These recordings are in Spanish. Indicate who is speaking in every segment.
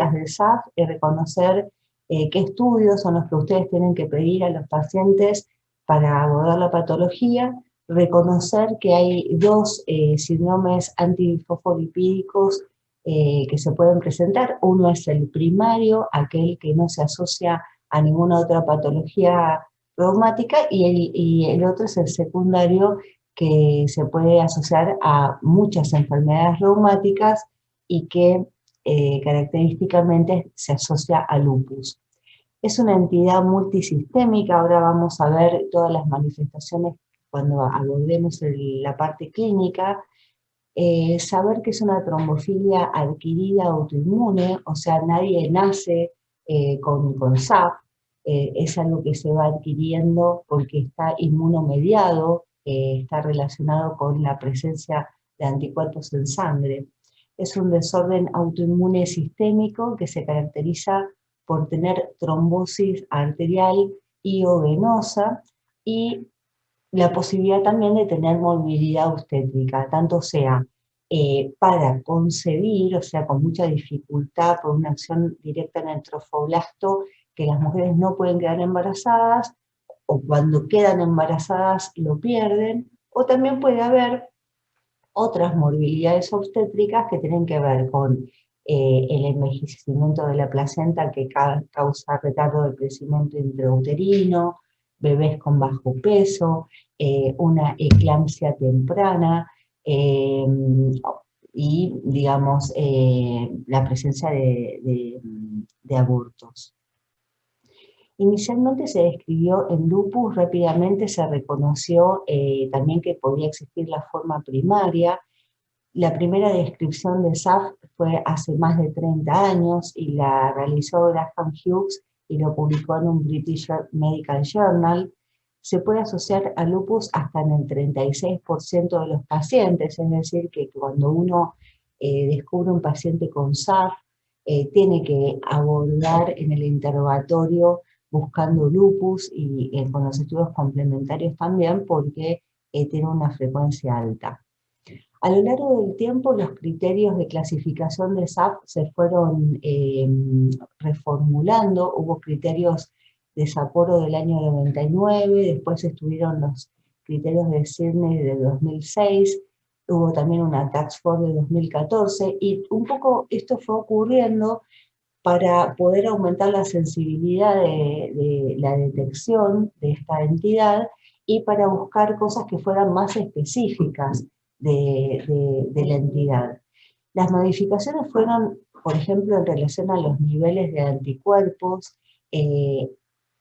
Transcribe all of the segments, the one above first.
Speaker 1: básicas del SAF es reconocer qué estudios son los que ustedes tienen que pedir a los pacientes para abordar la patología, reconocer que hay dos síndromes antifosfolipídicos que se pueden presentar. Uno es el primario, aquel que no se asocia a ninguna otra patología reumática, y el otro es el secundario, que se puede asociar a muchas enfermedades reumáticas y que característicamente se asocia a lupus. Es una entidad multisistémica. Ahora vamos a ver todas las manifestaciones cuando abordemos la parte clínica. Saber que es una trombofilia adquirida autoinmune, o sea, nadie nace con SAP, es algo que se va adquiriendo porque está inmunomediado, está relacionado con la presencia de anticuerpos en sangre. Es un desorden autoinmune sistémico que se caracteriza por tener trombosis arterial y o venosa, y la posibilidad también de tener movilidad obstétrica, tanto sea para concebir, o sea, con mucha dificultad por una acción directa en el trofoblasto, que las mujeres no pueden quedar embarazadas, o cuando quedan embarazadas lo pierden, o también puede haber otras morbilidades obstétricas que tienen que ver con el envejecimiento de la placenta, que causa retardo del crecimiento intrauterino, bebés con bajo peso, una eclampsia temprana, y, digamos, la presencia de abortos. Inicialmente se describió en lupus, rápidamente se reconoció también que podía existir la forma primaria. La primera descripción de SAF fue hace más de 30 años y la realizó Graham Hughes y lo publicó en un British Medical Journal. Se puede asociar a lupus hasta en el 36% de los pacientes, es decir, que cuando uno descubre un paciente con SAF, tiene que abordar en el interrogatorio buscando lupus y con los estudios complementarios también, porque tiene una frecuencia alta. A lo largo del tiempo, los criterios de clasificación de SAP se fueron reformulando. Hubo criterios de Sapporo del año 99, después estuvieron los criterios de Sydney de 2006, hubo también una Task Force de 2014, y un poco esto fue ocurriendo para poder aumentar la sensibilidad de la detección de esta entidad y para buscar cosas que fueran más específicas de la entidad. Las modificaciones fueron, por ejemplo, en relación a los niveles de anticuerpos.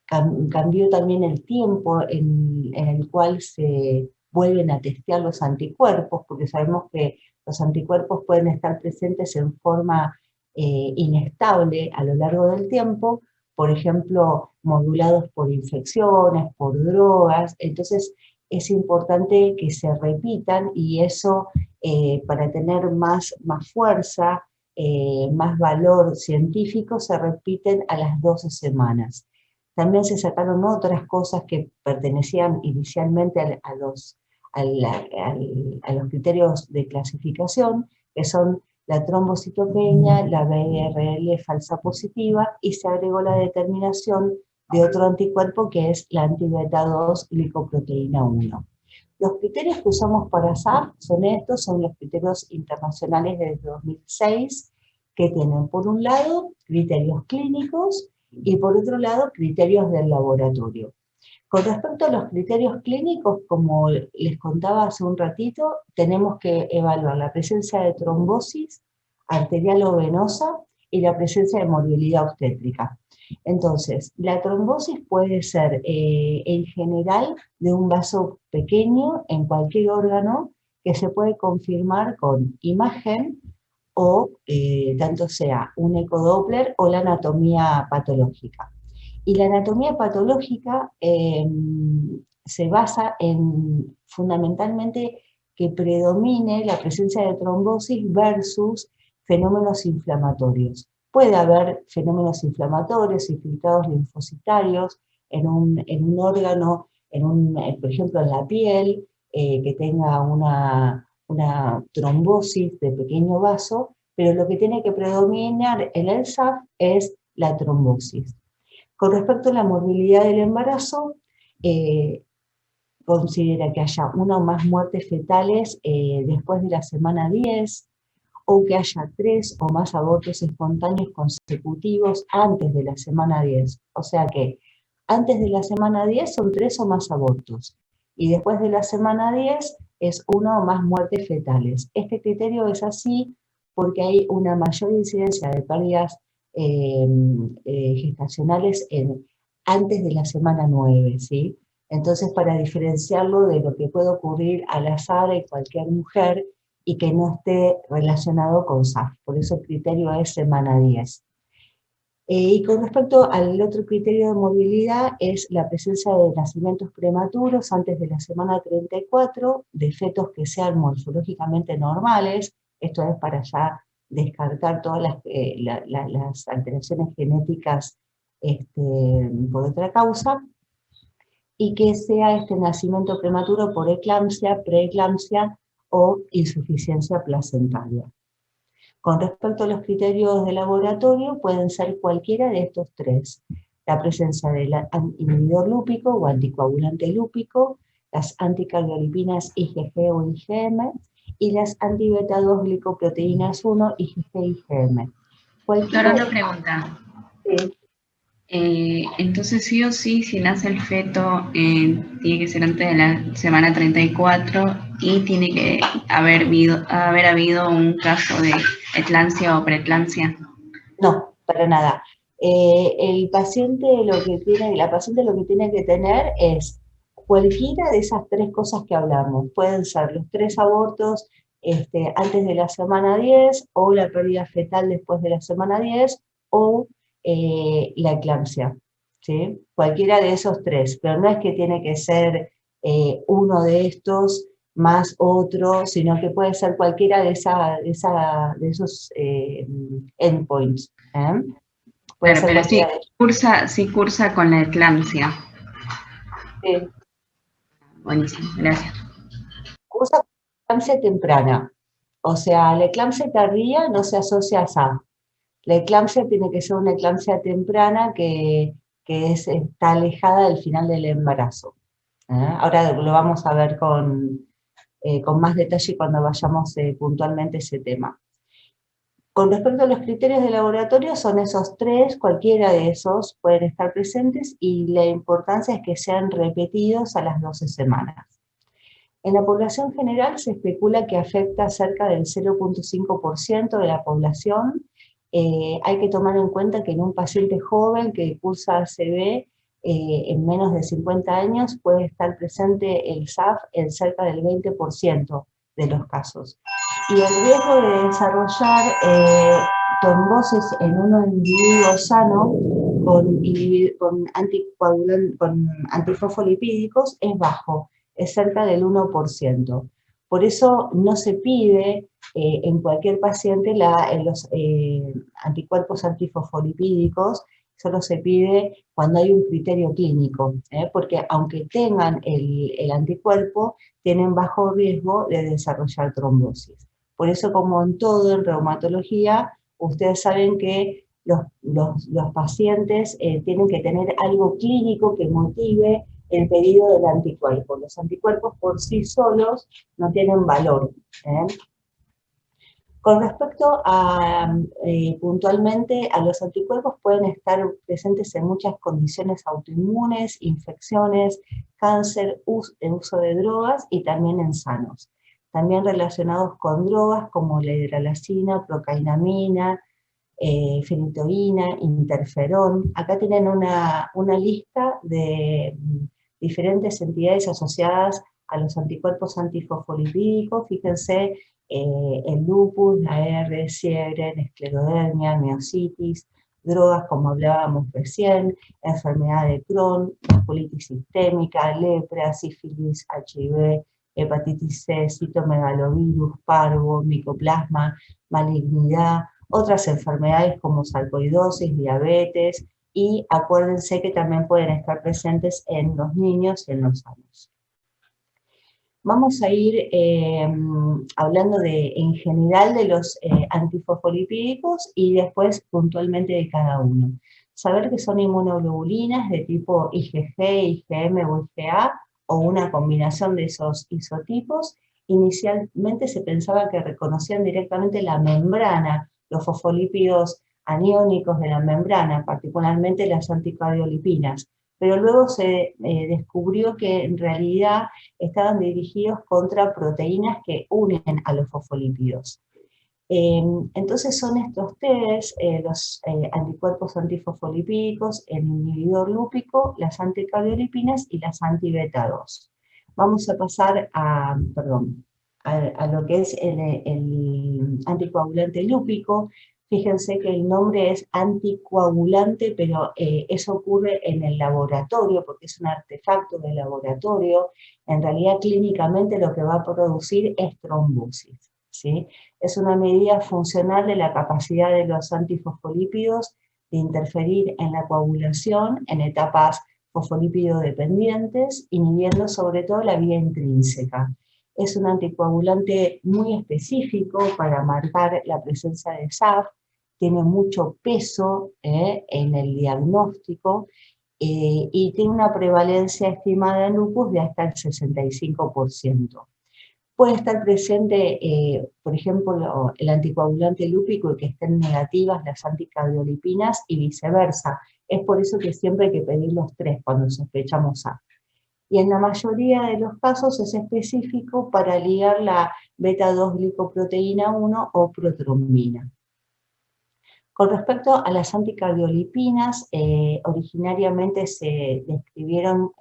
Speaker 1: Cambió también el tiempo en el cual se vuelven a testear los anticuerpos, porque sabemos que los anticuerpos pueden estar presentes en forma inestable a lo largo del tiempo, por ejemplo, modulados por infecciones, por drogas. Entonces es importante que se repitan, y eso para tener más fuerza, más valor científico, se repiten a las 12 semanas. También se sacaron otras cosas que pertenecían inicialmente a los criterios de clasificación, que son la trombocitopenia, la BRL falsa positiva, y se agregó la determinación de otro anticuerpo que es la anti-beta 2 glicoproteína 1. Los criterios que usamos para SAP son estos, son los criterios internacionales desde 2006, que tienen por un lado criterios clínicos y por otro lado criterios del laboratorio. Con respecto a los criterios clínicos, como les contaba hace un ratito, tenemos que evaluar la presencia de trombosis arterial o venosa y la presencia de morbilidad obstétrica. Entonces, la trombosis puede ser en general de un vaso pequeño en cualquier órgano, que se puede confirmar con imagen o tanto sea un ecodoppler o la anatomía patológica. Y la anatomía patológica se basa en fundamentalmente que predomine la presencia de trombosis versus fenómenos inflamatorios. Puede haber fenómenos inflamatorios, infiltrados linfocitarios en un órgano, por ejemplo en la piel, que tenga una trombosis de pequeño vaso, pero lo que tiene que predominar en el SAF es la trombosis. Con respecto a la morbilidad del embarazo, considera que haya una o más muertes fetales después de la semana 10, o que haya 3 o más abortos espontáneos consecutivos antes de la semana 10. O sea que antes de la semana 10 son 3 o más abortos, y después de la semana 10 es una o más muertes fetales. Este criterio es así porque hay una mayor incidencia de pérdidas gestacionales antes de la semana 9, ¿sí? Entonces, para diferenciarlo de lo que puede ocurrir al azar en cualquier mujer y que no esté relacionado con SAF. Por eso el criterio es semana 10. Y con respecto al otro criterio de movilidad es la presencia de nacimientos prematuros antes de la semana 34, de fetos que sean morfológicamente normales, esto es para ya descartar todas las alteraciones genéticas por otra causa, y que sea este nacimiento prematuro por eclampsia, preeclampsia o insuficiencia placentaria. Con respecto a los criterios de laboratorio, pueden ser cualquiera de estos tres: la presencia del inhibidor lúpico o anticoagulante lúpico, las anticardiolipinas IgG o IgM, y las anti-beta-2 glicoproteínas 1, IgG-IgM.
Speaker 2: Doctora, una pregunta.
Speaker 1: Sí.
Speaker 2: Entonces, sí o sí, si nace el feto, tiene que ser antes de la semana 34 y tiene que haber habido un caso de eclampsia o preeclampsia.
Speaker 1: No, para nada. La paciente lo que tiene que tener es cualquiera de esas tres cosas que hablamos. Pueden ser los 3 abortos antes de la semana 10, o la pérdida fetal después de la semana 10, o la eclampsia, ¿sí? Cualquiera de esos tres, pero no es que tiene que ser uno de estos más otro, sino que puede ser cualquiera de esos endpoints. Puede
Speaker 2: Claro,
Speaker 1: ser
Speaker 2: pero
Speaker 1: cualquiera de ellos.
Speaker 2: sí cursa con la eclampsia.
Speaker 1: Sí.
Speaker 2: Buenísimo, gracias.
Speaker 1: Usa eclampsia temprana. O sea, la eclampsia tardía no se asocia a SAF. La eclampsia tiene que ser una eclampsia temprana que está alejada del final del embarazo. Ahora lo vamos a ver con más detalle cuando vayamos puntualmente a ese tema. Con respecto a los criterios de laboratorio, son esos tres, cualquiera de esos pueden estar presentes, y la importancia es que sean repetidos a las 12 semanas. En la población general se especula que afecta a cerca del 0,5% de la población. Hay que tomar en cuenta que en un paciente joven que cursa ACV en menos de 50 años puede estar presente el SAF en cerca del 20% de los casos. Y el riesgo de desarrollar trombosis en un individuo sano con antifosfolipídicos es bajo, es cerca del 1%. Por eso no se pide en cualquier paciente los anticuerpos antifosfolipídicos, solo se pide cuando hay un criterio clínico, porque aunque tengan el anticuerpo, tienen bajo riesgo de desarrollar trombosis. Por eso, como en todo en reumatología, ustedes saben que los pacientes tienen que tener algo clínico que motive el pedido del anticuerpo. Los anticuerpos por sí solos no tienen valor. Con respecto a, puntualmente, a los anticuerpos, pueden estar presentes en muchas condiciones autoinmunes, infecciones, cáncer, uso de drogas, y también en sanos. También relacionados con drogas como la hidralazina, procainamina, fenitoína, interferón. Acá tienen una lista de diferentes entidades asociadas a los anticuerpos antifosfolipídicos. Fíjense, el lupus, la R, Sjögren, esclerodermia, miositis, drogas como hablábamos recién, enfermedad de Crohn, vasculitis sistémica, lepra, sífilis, HIV, hepatitis C, citomegalovirus, parvo, micoplasma, malignidad, otras enfermedades como sarcoidosis, diabetes, y acuérdense que también pueden estar presentes en los niños y en los años. Vamos a ir hablando en general de los antifosfolipídicos y después puntualmente de cada uno. Saber que son inmunoglobulinas de tipo IgG, IgM o IgA, o una combinación de esos isotipos. Inicialmente se pensaba que reconocían directamente la membrana, los fosfolípidos aniónicos de la membrana, particularmente las anticardiolipinas, pero luego se descubrió que en realidad estaban dirigidos contra proteínas que unen a los fosfolípidos. Entonces son estos test, los anticuerpos antifosfolipídicos, el inhibidor lúpico, las anticardiolipinas y las anti-beta 2. Vamos a pasar a lo que es el anticoagulante lúpico. Fíjense que el nombre es anticoagulante, pero eso ocurre en el laboratorio, porque es un artefacto de laboratorio. En realidad, clínicamente lo que va a producir es trombosis, ¿sí? Es una medida funcional de la capacidad de los antifosfolípidos de interferir en la coagulación en etapas fosfolípido dependientes, inhibiendo sobre todo la vía intrínseca. Es un anticoagulante muy específico para marcar la presencia de SAF, tiene mucho peso en el diagnóstico y tiene una prevalencia estimada en lupus de hasta el 65%. Puede estar presente, por ejemplo, el anticoagulante lúpico y que estén negativas las anticardiolipinas y viceversa. Es por eso que siempre hay que pedir los tres cuando sospechamos SAF. Y en la mayoría de los casos es específico para ligar la beta-2-glicoproteína 1 o protrombina. Con respecto a las anticardiolipinas, originariamente se describieron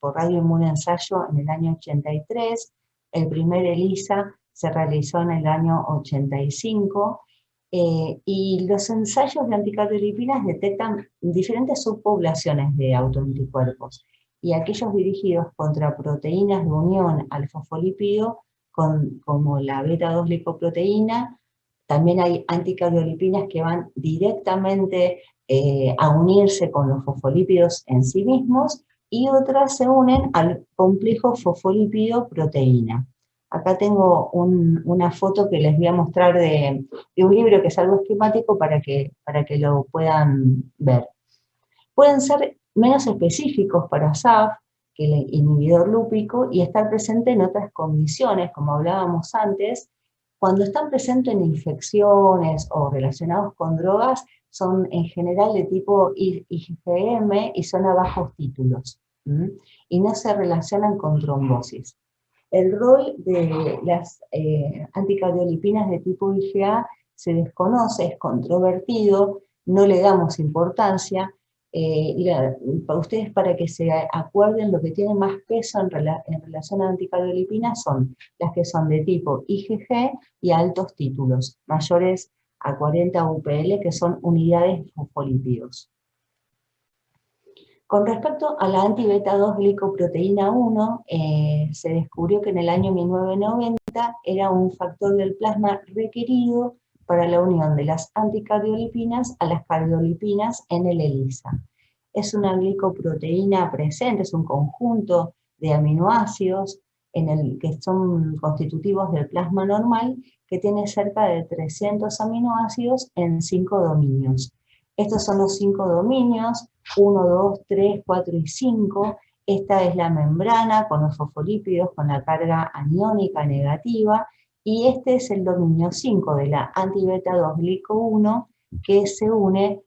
Speaker 1: por radioinmunensayo en el año 83, el primer ELISA se realizó en el año 85, y los ensayos de anticardiolipinas detectan diferentes subpoblaciones de autoanticuerpos, y aquellos dirigidos contra proteínas de unión al fosfolípido, como la beta-2-glicoproteína. También hay anticardiolipinas que van directamente a unirse con los fosfolípidos en sí mismos, y otras se unen al complejo fosfolípido-proteína. Acá tengo una foto que les voy a mostrar de un libro que es algo esquemático para que lo puedan ver. Pueden ser menos específicos para SAF que el inhibidor lúpico y estar presente en otras condiciones, como hablábamos antes. Cuando están presentes en infecciones o relacionados con drogas, son en general de tipo IgM y son a bajos títulos, y no se relacionan con trombosis. El rol de las anticardiolipinas de tipo IgA se desconoce, es controvertido, no le damos importancia. Para ustedes, para que se acuerden, lo que tiene más peso en relación a anticardiolipinas son las que son de tipo IgG y altos títulos, mayores a 40 UPL, que son unidades de fosfolípidos. Con respecto a la anti-beta-2-glicoproteína 1, se descubrió que en el año 1990 era un factor del plasma requerido para la unión de las anticardiolipinas a las cardiolipinas en el ELISA. Es una glicoproteína presente, es un conjunto de aminoácidos que son constitutivos del plasma normal, que tiene cerca de 300 aminoácidos en 5 dominios. Estos son los 5 dominios, 1, 2, 3, 4 y 5. Esta es la membrana con los fosfolípidos con la carga aniónica negativa, y este es el dominio 5 de la anti-beta-2-glico1, que se une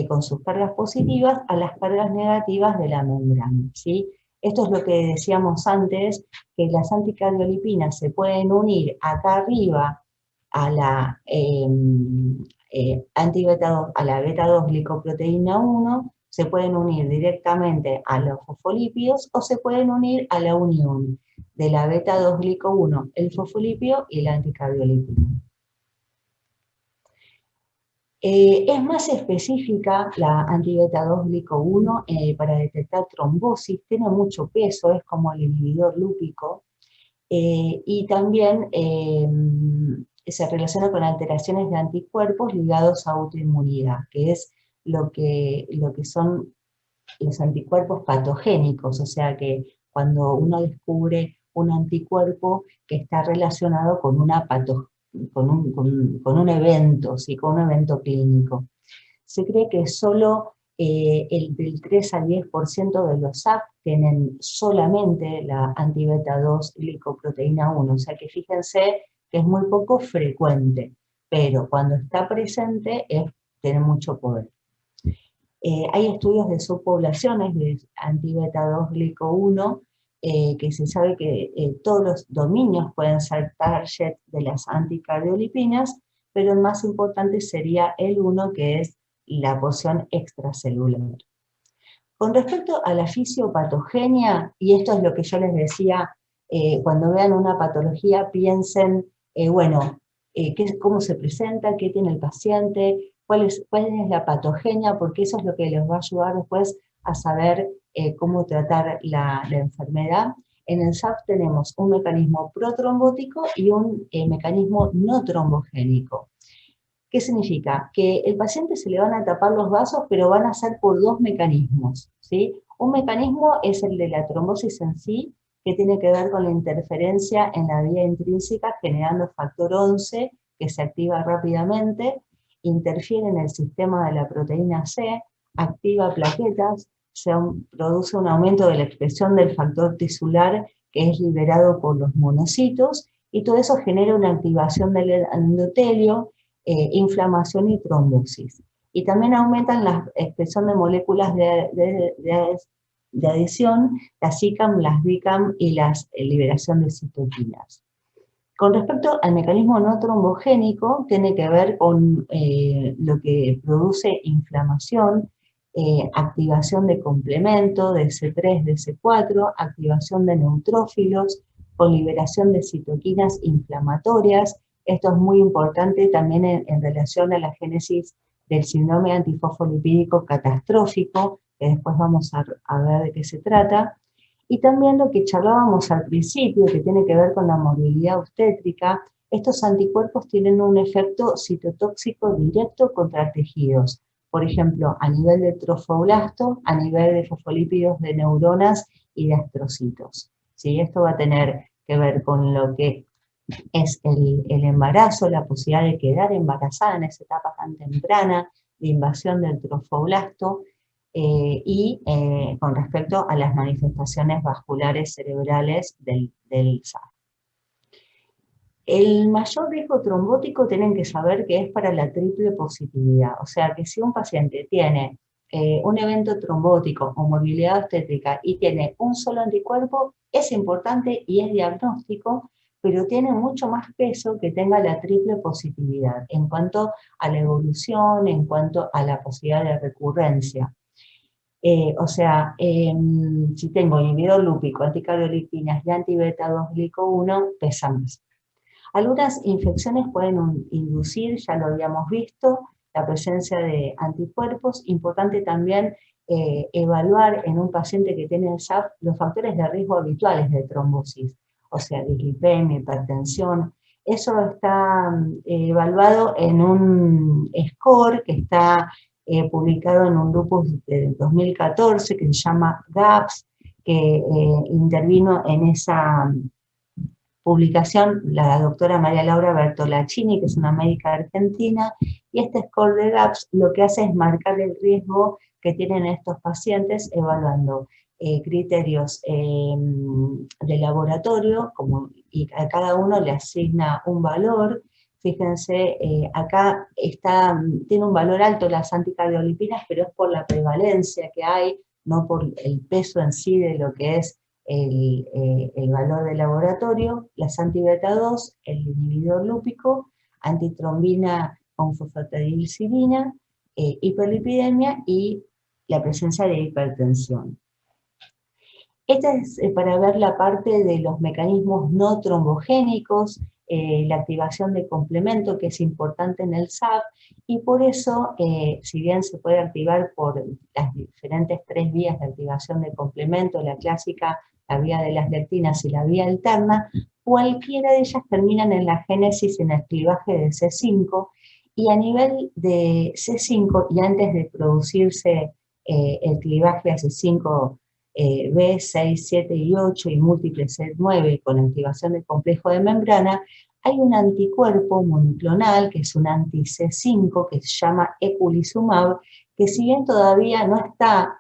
Speaker 1: con sus cargas positivas a las cargas negativas de la membrana, ¿sí? Esto es lo que decíamos antes, que las anticardiolipinas se pueden unir acá arriba a la a la beta-2-glicoproteína 1, se pueden unir directamente a los fosfolípidos o se pueden unir a la unión de la beta-2-glico1, el fosfolípido y la anticardiolipina. Es más específica la anti-beta-2-glico1 para detectar trombosis, tiene mucho peso, es como el inhibidor lúpico, y también se relaciona con alteraciones de anticuerpos ligados a autoinmunidad, que es lo que son los anticuerpos patogénicos, o sea que cuando uno descubre un anticuerpo que está relacionado con una con un evento, ¿sí? Con un evento clínico. Se cree que solo el del 3 al 10% de los SAP tienen solamente la anti-beta 2 glicoproteína 1, o sea que fíjense que es muy poco frecuente, pero cuando está presente tiene mucho poder. Hay estudios de subpoblaciones de anti-beta 2 glico 1 que se sabe que todos los dominios pueden ser target de las anticardiolipinas, pero el más importante sería el 1, que es la porción extracelular. Con respecto a la fisiopatogenia, y esto es lo que yo les decía, cuando vean una patología piensen, bueno, cómo se presenta, qué tiene el paciente, cuál es la patogenia, porque eso es lo que les va a ayudar después a saber cómo tratar la enfermedad. En el SAP tenemos un mecanismo protrombótico y un mecanismo no trombogénico. ¿Qué significa? Que el paciente se le van a tapar los vasos, pero van a ser por dos mecanismos, ¿sí? Un mecanismo es el de la trombosis en sí, que tiene que ver con la interferencia en la vía intrínseca, generando factor 11, que se activa rápidamente, interfiere en el sistema de la proteína C, activa plaquetas, produce un aumento de la expresión del factor tisular, que es liberado por los monocitos, y todo eso genera una activación del endotelio, inflamación y trombosis. Y también aumentan la expresión de moléculas de adhesión, las ICAM, las BICAM y la liberación de citoquinas. Con respecto al mecanismo no trombogénico, tiene que ver con lo que produce inflamación, activación de complemento, de C3, de C4, activación de neutrófilos, con liberación de citoquinas inflamatorias. Esto es muy importante también en relación a la génesis del síndrome antifosfolipídico catastrófico, que después vamos a ver de qué se trata. Y también lo que charlábamos al principio, que tiene que ver con la morbilidad obstétrica, estos anticuerpos tienen un efecto citotóxico directo contra tejidos. Por ejemplo, a nivel de trofoblasto, a nivel de fosfolípidos de neuronas y de astrocitos. ¿Sí? Esto va a tener que ver con lo que es el embarazo, la posibilidad de quedar embarazada en esa etapa tan temprana de invasión del trofoblasto, con respecto a las manifestaciones vasculares cerebrales del SAP. El mayor riesgo trombótico tienen que saber que es para la triple positividad, o sea que si un paciente tiene un evento trombótico o morbilidad obstétrica y tiene un solo anticuerpo, es importante y es diagnóstico, pero tiene mucho más peso que tenga la triple positividad en cuanto a la evolución, en cuanto a la posibilidad de recurrencia. Si tengo inhibidor lúpico, anticardiolipinas y anti-beta 2 glico 1, pesa más. Algunas infecciones pueden inducir, ya lo habíamos visto, la presencia de anticuerpos. Importante también evaluar en un paciente que tiene el SAP los factores de riesgo habituales de trombosis, o sea, dislipemia, hipertensión. Eso está evaluado en un score que está publicado en un grupo de 2014 que se llama GAPS, que intervino en esa publicación la doctora María Laura Bertolacini, que es una médica argentina, y este score de GAPS lo que hace es marcar el riesgo que tienen estos pacientes evaluando criterios de laboratorio, y a cada uno le asigna un valor. Fíjense, acá tiene un valor alto las anticardiolipinas, pero es por la prevalencia que hay, no por el peso en sí de lo que es el valor de laboratorio, las anti-beta 2, el inhibidor lúpico, antitrombina con fosfatidilcidina, hiperlipidemia y la presencia de hipertensión. Esta es para ver la parte de los mecanismos no trombogénicos, la activación de complemento, que es importante en el SAP, y por eso, si bien se puede activar por las diferentes 3 vías de activación de complemento, la clásica, la vía de las lectinas y la vía alterna, cualquiera de ellas terminan en la génesis en el clivaje de C5, y a nivel de C5, y antes de producirse el clivaje a C5 B6, 7 y 8 y múltiple C9 con activación del complejo de membrana, hay un anticuerpo monoclonal, que es un anti-C5, que se llama eculizumab, que si bien todavía no está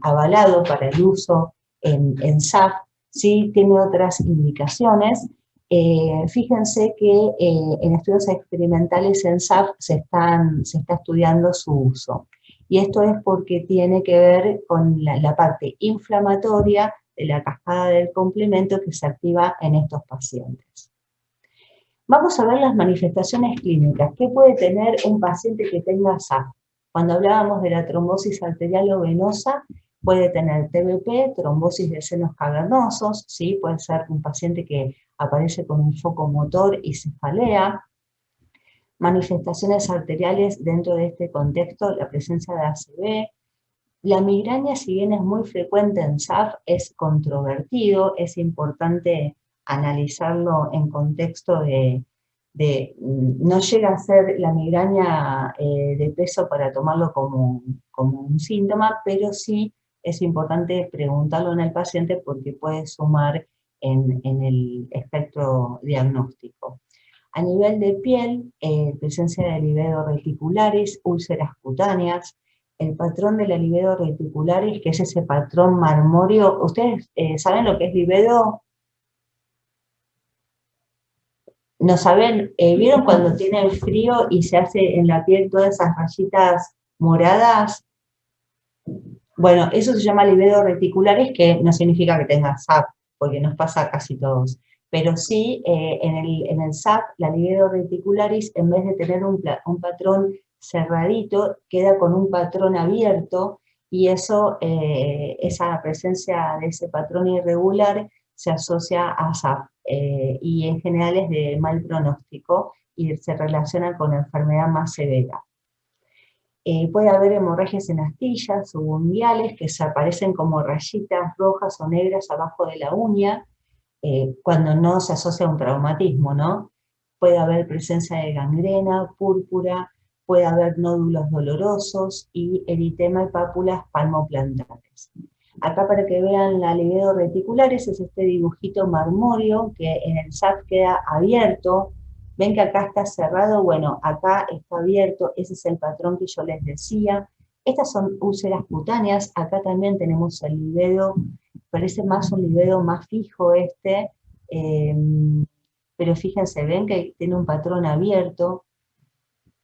Speaker 1: avalado para el uso en SAF, sí tiene otras indicaciones. Fíjense que en estudios experimentales en SAF se está estudiando su uso. Y esto es porque tiene que ver con la parte inflamatoria de la cascada del complemento que se activa en estos pacientes. Vamos a ver las manifestaciones clínicas. ¿Qué puede tener un paciente que tenga SAF? Cuando hablábamos de la trombosis arterial o venosa, puede tener TBP, trombosis de senos cavernosos, ¿sí? Puede ser un paciente que aparece con un foco motor y cefalea. Manifestaciones arteriales dentro de este contexto, la presencia de ACV. La migraña, si bien es muy frecuente en SAF, es controvertido, es importante analizarlo en contexto no llega a ser la migraña de peso para tomarlo como un síntoma, pero sí es importante preguntarlo en el paciente porque puede sumar en el espectro diagnóstico. A nivel de piel, presencia de livedo reticularis, úlceras cutáneas, el patrón de la livedo reticularis, que es ese patrón marmóreo. ¿Ustedes saben lo que es livedo? ¿No saben? ¿Vieron cuando tienen frío y se hace en la piel todas esas rayitas moradas? Bueno, eso se llama livedo reticularis, que no significa que tenga SAP, porque nos pasa a casi todos. Pero sí, en el SAP, la livedo reticularis, en vez de tener un patrón cerradito, queda con un patrón abierto, y eso, esa presencia de ese patrón irregular se asocia a SAP, y en general es de mal pronóstico y se relaciona con enfermedad más severa. Puede haber hemorragias en astillas o unguiales que se aparecen como rayitas rojas o negras abajo de la uña, cuando no se asocia a un traumatismo, ¿no? Puede haber presencia de gangrena, púrpura, puede haber nódulos dolorosos y eritema y pápulas palmoplantares. Acá, para que vean la livedo reticularis, es este dibujito marmóreo que en el SAP queda abierto. Ven que acá está cerrado, bueno, acá está abierto, ese es el patrón que yo les decía. Estas son úlceras cutáneas, acá también tenemos el livedo, parece más un livedo más fijo este, pero fíjense, ven que tiene un patrón abierto.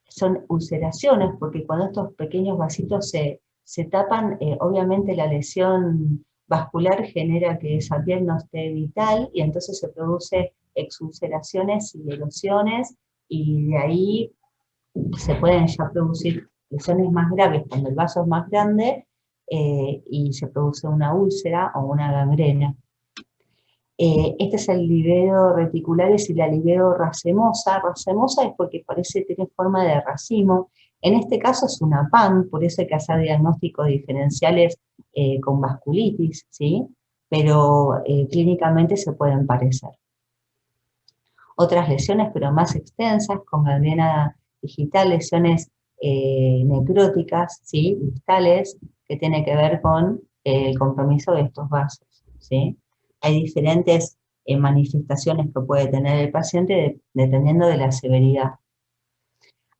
Speaker 1: Son ulceraciones, porque cuando estos pequeños vasitos se tapan, obviamente la lesión vascular genera que esa piel no esté vital, y entonces se produce exulceraciones y erosiones, y de ahí se pueden ya producir lesiones más graves cuando el vaso es más grande, y se produce una úlcera o una gangrena. Este es el livedo reticularis y la livedo racemosa. Racemosa es porque tiene forma de racimo. En este caso es una PAN, por eso hay que hacer diagnósticos diferenciales con vasculitis, ¿sí? Pero clínicamente se pueden parecer. Otras lesiones, pero más extensas, con gangrena digital, lesiones necróticas, ¿sí? Distales, que tiene que ver con el compromiso de estos vasos, ¿sí? Hay diferentes manifestaciones que puede tener el paciente dependiendo de la severidad.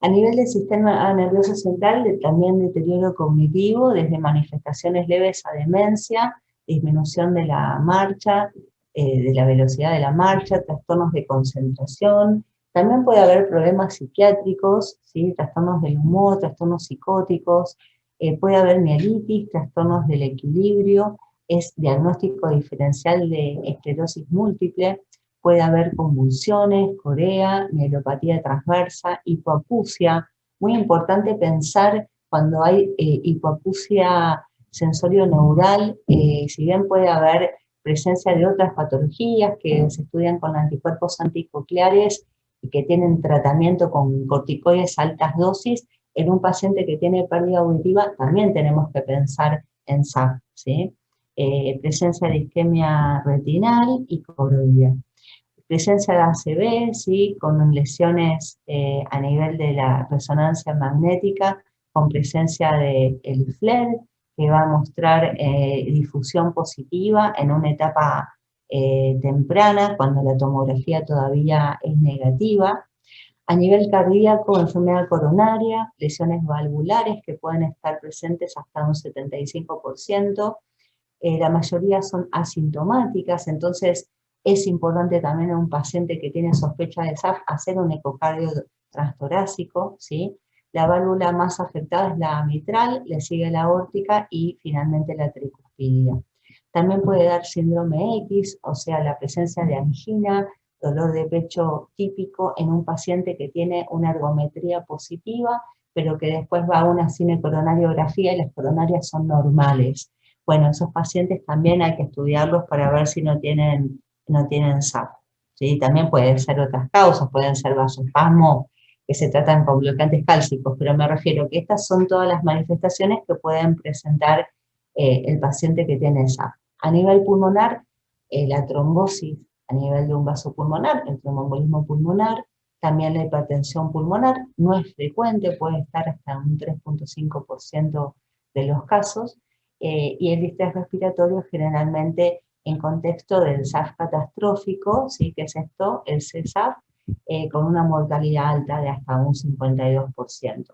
Speaker 1: A nivel del sistema nervioso central, también deterioro cognitivo, desde manifestaciones leves a demencia, disminución de la marcha, de la velocidad de la marcha, trastornos de concentración. También puede haber problemas psiquiátricos, ¿sí? Trastornos del humor, trastornos psicóticos, puede haber mielitis, trastornos del equilibrio, es diagnóstico diferencial de esclerosis múltiple, puede haber convulsiones, corea, mielopatía transversa, hipoacusia. Muy importante pensar cuando hay hipoacusia sensorio-neural, si bien puede haber presencia de otras patologías que se estudian con anticuerpos anticocleares y que tienen tratamiento con corticoides a altas dosis, en un paciente que tiene pérdida auditiva también tenemos que pensar en SAF, ¿sí? Presencia de isquemia retinal y coroidea. Presencia de ACV, ¿sí? Con lesiones a nivel de la resonancia magnética, con presencia del FLAIR, que va a mostrar difusión positiva en una etapa temprana, cuando la tomografía todavía es negativa. A nivel cardíaco, enfermedad coronaria, lesiones valvulares que pueden estar presentes hasta un 75%. La mayoría son asintomáticas, entonces es importante también en un paciente que tiene sospecha de SAF hacer un ecocardio transtorácico, ¿sí? La válvula más afectada es la mitral, le sigue la aórtica y finalmente la tricuspidia. También puede dar síndrome X, o sea, la presencia de angina, dolor de pecho típico en un paciente que tiene una ergometría positiva, pero que después va a una cinecoronariografía y las coronarias son normales. Bueno, esos pacientes también hay que estudiarlos para ver si no tienen SAP. ¿Sí? También pueden ser otras causas, pueden ser vasospasmo, que se tratan con bloqueantes cálcicos, pero me refiero que estas son todas las manifestaciones que pueden presentar el paciente que tiene SAP. A nivel pulmonar, la trombosis a nivel de un vaso pulmonar, el tromboembolismo pulmonar, también la hipertensión pulmonar, no es frecuente, puede estar hasta un 3.5% de los casos, y el distrés respiratorio generalmente en contexto del SAF catastrófico, ¿sí? Que es esto, el CSAF, con una mortalidad alta de hasta un 52%.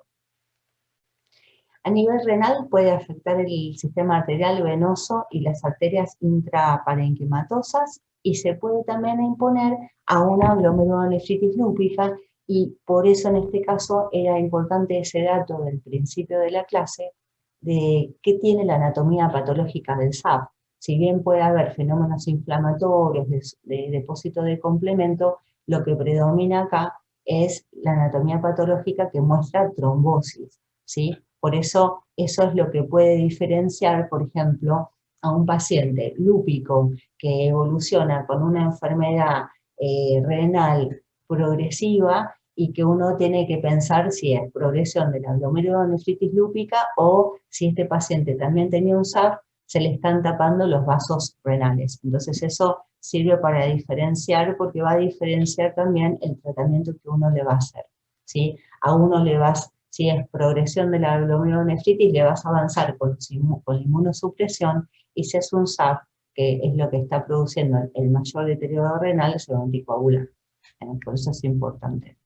Speaker 1: A nivel renal puede afectar el sistema arterial venoso y las arterias intraparenquimatosas y se puede también imponer a una glomerulonefritis lúpica y por eso en este caso era importante ese dato del principio de la clase de qué tiene la anatomía patológica del SAP. Si bien puede haber fenómenos inflamatorios de depósito de complemento, lo que predomina acá es la anatomía patológica que muestra trombosis, ¿sí? Por eso, eso es lo que puede diferenciar, por ejemplo, a un paciente lúpico que evoluciona con una enfermedad renal progresiva y que uno tiene que pensar si es progresión de la glomerulonefritis lúpica o si este paciente también tenía un SAF, se le están tapando los vasos renales. Entonces eso sirve para diferenciar porque va a diferenciar también el tratamiento que uno le va a hacer, ¿sí? A uno le vas, si es progresión de la glomerulonefritis, le vas a avanzar con la inmunosupresión y si es un SAF, que es lo que está produciendo el mayor deterioro renal, se va a anticoagular. Por eso es importante.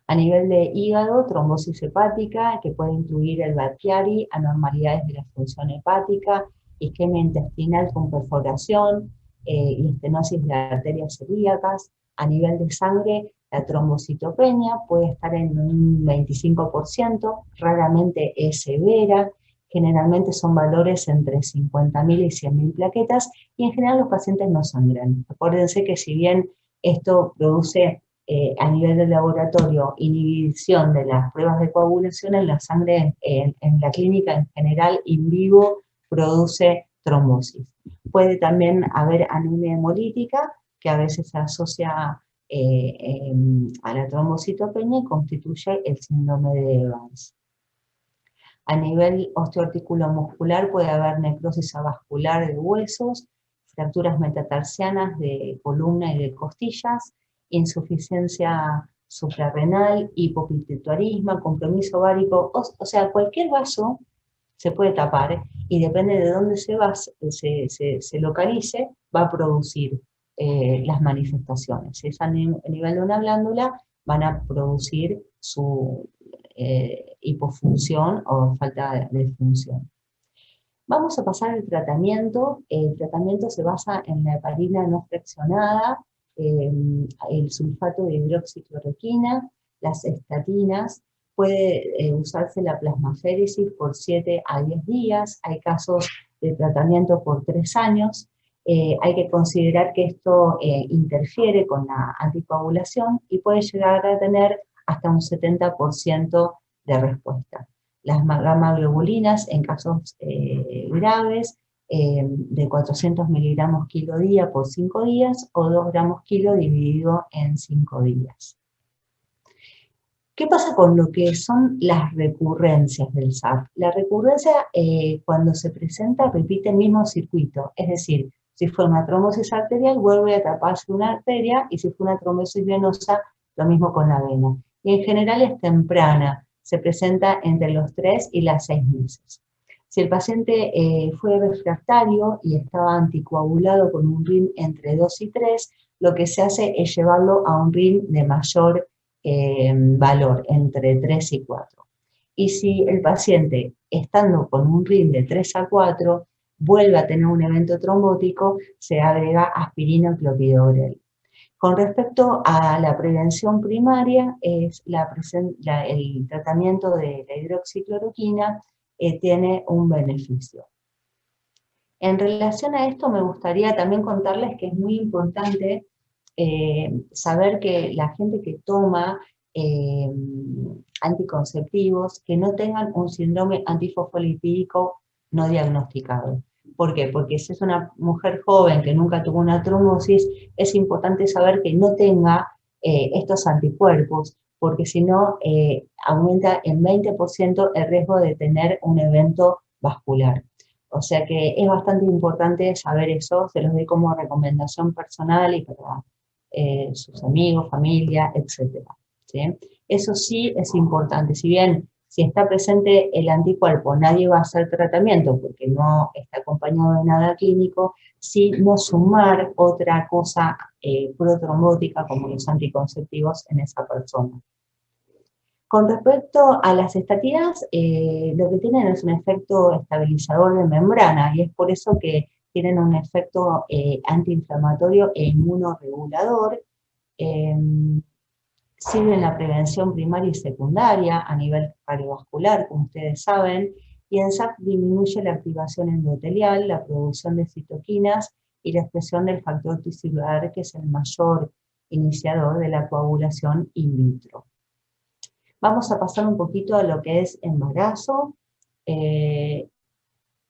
Speaker 1: A nivel de hígado, trombosis hepática, que puede incluir el Barchiari, anormalidades de la función hepática, isquemia intestinal con perforación y estenosis de arterias celíacas. A nivel de sangre, la trombocitopenia puede estar en un 25%, raramente es severa, generalmente son valores entre 50.000 y 100.000 plaquetas, y en general los pacientes no sangran. Acuérdense que si bien esto produce a nivel del laboratorio inhibición de las pruebas de coagulación, en la sangre, en la clínica en general, in vivo, produce trombosis. Puede también haber anemia hemolítica, que a veces se asocia a la trombocitopenia y constituye el síndrome de Evans. A nivel osteoarticulomuscular puede haber necrosis avascular de huesos, fracturas metatarsianas de columna y de costillas, insuficiencia suprarrenal, hipopituitarismo, compromiso ovárico, o sea, cualquier vaso se puede tapar y depende de dónde se localice, va a producir las manifestaciones. Si es a nivel de una glándula, van a producir su hipofunción o falta de función. Vamos a pasar al tratamiento. El tratamiento se basa en la heparina no fraccionada, el sulfato de hidroxicloroquina, las estatinas. Puede usarse la plasmaféresis por 7 a 10 días. Hay casos de tratamiento por 3 años. Hay que considerar que esto interfiere con la anticoagulación y puede llegar a tener hasta un 70% de respuesta. Las gamma-globulinas en casos graves, de 400 miligramos kilo día por 5 días o 2 gramos kilo dividido en 5 días. ¿Qué pasa con lo que son las recurrencias del SAF? La recurrencia cuando se presenta repite el mismo circuito, es decir, si fue una trombosis arterial vuelve a taparse una arteria y si fue una trombosis venosa lo mismo con la vena. Y en general es temprana, se presenta entre los 3 y las 6 meses. Si el paciente fue refractario y estaba anticoagulado con un RIN entre 2 y 3, lo que se hace es llevarlo a un RIN de mayor valor, entre 3 y 4. Y si el paciente, estando con un RIN de 3 a 4, vuelve a tener un evento trombótico, se agrega aspirina o clopidogrel. Con respecto a la prevención primaria, es el tratamiento de la hidroxicloroquina tiene un beneficio. En relación a esto, me gustaría también contarles que es muy importante saber que la gente que toma anticonceptivos, que no tengan un síndrome antifosfolipídico no diagnosticado. ¿Por qué? Porque si es una mujer joven que nunca tuvo una trombosis, es importante saber que no tenga estos anticuerpos, porque si no, aumenta en 20% el riesgo de tener un evento vascular. O sea que es bastante importante saber eso, se los doy como recomendación personal y para sus amigos, familia, etc. ¿Sí? Eso sí es importante, si bien si está presente el anticuerpo nadie va a hacer tratamiento porque no está acompañado de nada clínico, sí no sumar otra cosa protrombótica como los anticonceptivos en esa persona. Con respecto a las estatinas, lo que tienen es un efecto estabilizador de membrana y es por eso que tienen un efecto antiinflamatorio e inmunorregulador. Sirven en la prevención primaria y secundaria a nivel cardiovascular, como ustedes saben, y en SAF disminuye la activación endotelial, la producción de citoquinas y la expresión del factor tisular, que es el mayor iniciador de la coagulación in vitro. Vamos a pasar un poquito a lo que es embarazo.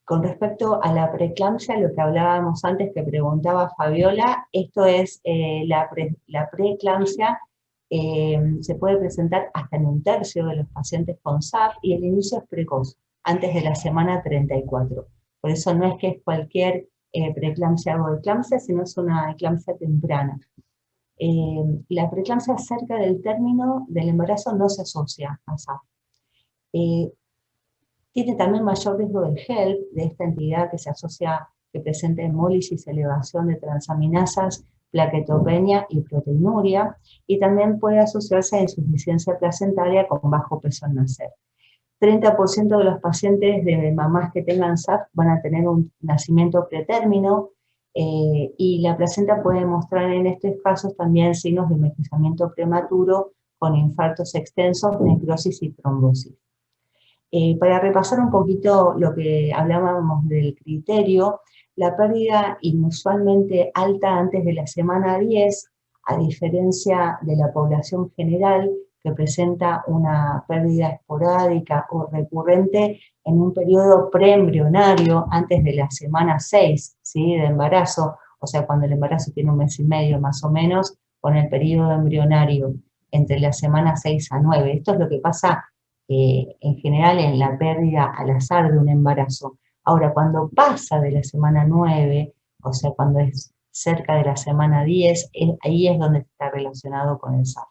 Speaker 1: Con respecto a la preeclampsia, lo que hablábamos antes que preguntaba Fabiola, esto es la preeclampsia, se puede presentar hasta en un tercio de los pacientes con SAF y el inicio es precoz, antes de la semana 34. Por eso no es que es cualquier preeclampsia o eclampsia, sino es una eclampsia temprana. La preeclampsia cerca del término del embarazo no se asocia a SAF. Tiene también mayor riesgo del HELP, de esta entidad que se asocia, que presenta hemólisis, elevación de transaminasas, plaquetopenia y proteinuria, y también puede asociarse a insuficiencia placentaria con bajo peso al nacer. 30% de los pacientes de mamás que tengan SAF van a tener un nacimiento pretérmino, y la placenta puede mostrar en estos casos también signos de envejecimiento prematuro con infartos extensos, necrosis y trombosis. Para repasar un poquito lo que hablábamos del criterio, la pérdida inusualmente alta antes de la semana 10, a diferencia de la población general, que presenta una pérdida esporádica o recurrente en un periodo preembrionario antes de la semana 6, ¿sí?, de embarazo, o sea, cuando el embarazo tiene 1 mes y medio más o menos, con el periodo embrionario entre la semana 6 a 9. Esto es lo que pasa en general en la pérdida al azar de un embarazo. Ahora, cuando pasa de la semana 9, o sea, cuando es cerca de la semana 10, ahí es donde está relacionado con el SAF.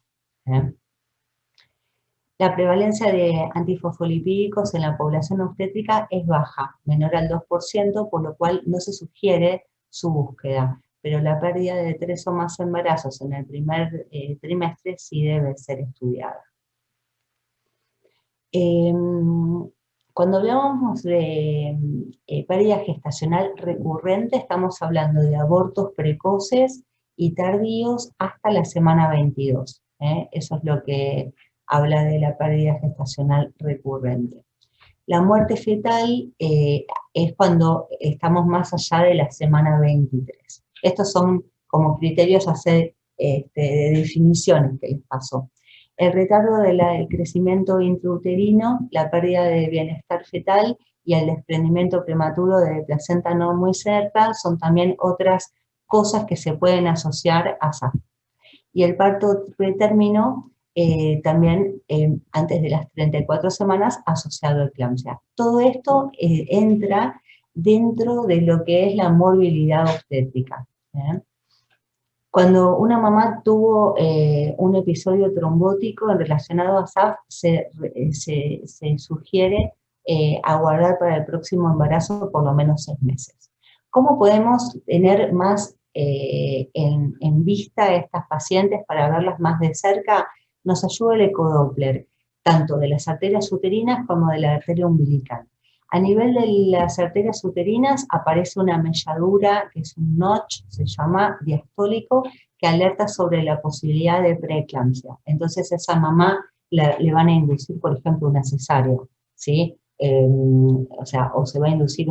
Speaker 1: La prevalencia de antifosfolipídicos en la población obstétrica es baja, menor al 2%, por lo cual no se sugiere su búsqueda, pero la pérdida de 3 o más embarazos en el primer trimestre sí debe ser estudiada. Cuando hablamos de pérdida gestacional recurrente, estamos hablando de abortos precoces y tardíos hasta la semana 22. Eso es lo que habla de la pérdida gestacional recurrente. La muerte fetal es cuando estamos más allá de la semana 23. Estos son como criterios de definiciones que les paso. El retardo del crecimiento intrauterino, la pérdida de bienestar fetal y el desprendimiento prematuro de placenta no muy cerca son también otras cosas que se pueden asociar a SAF. Y el parto pretérmino también antes de las 34 semanas asociado a eclampsia. Todo esto entra dentro de lo que es la morbilidad obstétrica. Cuando una mamá tuvo un episodio trombótico relacionado a SAF, se sugiere aguardar para el próximo embarazo por lo menos 6 meses. ¿Cómo podemos tener más en vista a estas pacientes para verlas más de cerca? Nos ayuda el ecodoppler, tanto de las arterias uterinas como de la arteria umbilical. A nivel de las arterias uterinas aparece una melladura, que es un notch, se llama diastólico, que alerta sobre la posibilidad de preeclampsia. Entonces esa mamá le van a inducir, por ejemplo, una cesárea, ¿sí? O sea, o se va a inducir